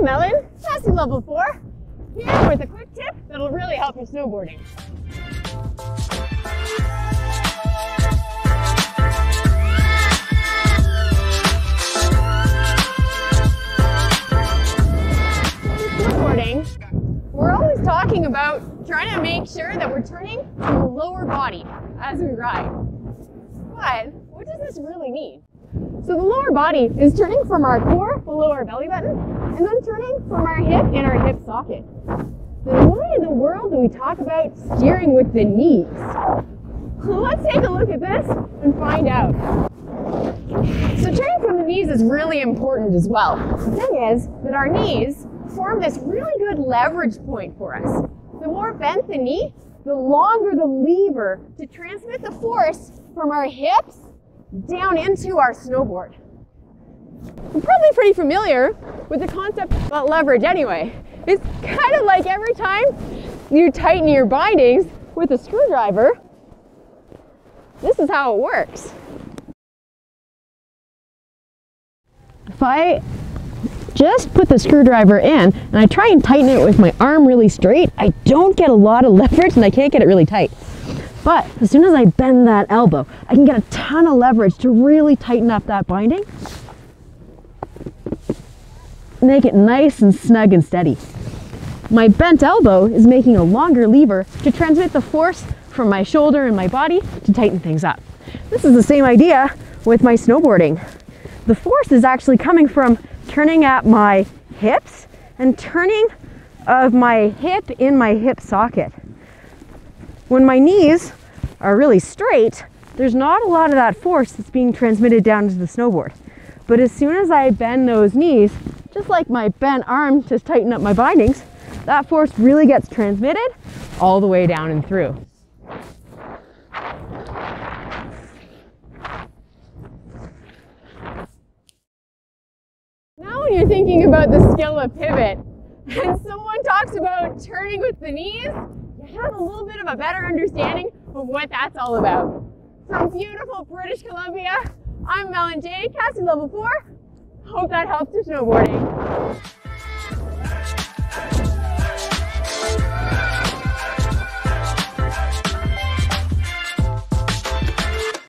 I'm Mellen, CASI level 4, here with a quick tip that'll really help your snowboarding. Snowboarding, we're always talking about trying to make sure that we're turning from the lower body as we ride. But what does this really mean? So the lower body is turning from our core below our belly button and then turning from our hip in our hip socket. Then why in the world do we talk about steering with the knees? Well, let's take a look at this and find out. So turning from the knees is really important as well. The thing is that our knees form this really good leverage point for us. The more bent the knee, the longer the lever to transmit the force from our hips down into our snowboard. You're probably pretty familiar with the concept about leverage anyway. It's kind of like every time you tighten your bindings with a screwdriver, this is how it works. If I just put the screwdriver in and I try and tighten it with my arm really straight, I don't get a lot of leverage and I can't get it really tight. But as soon as I bend that elbow, I can get a ton of leverage to really tighten up that binding. Make it nice and snug and steady. My bent elbow is making a longer lever to transmit the force from my shoulder and my body to tighten things up. This is the same idea with my snowboarding. The force is actually coming from turning at my hips and turning of my hip in my hip socket. When my knees are really straight, there's not a lot of that force that's being transmitted down to the snowboard. But as soon as I bend those knees, just like my bent arm to tighten up my bindings, that force really gets transmitted all the way down and through. Now when you're thinking about the skill of pivot, and someone talks about turning with the knees, you have a little bit of a better understanding of what that's all about. From beautiful British Columbia, I'm Mellen J, CASI level 4. Hope that helps your snowboarding.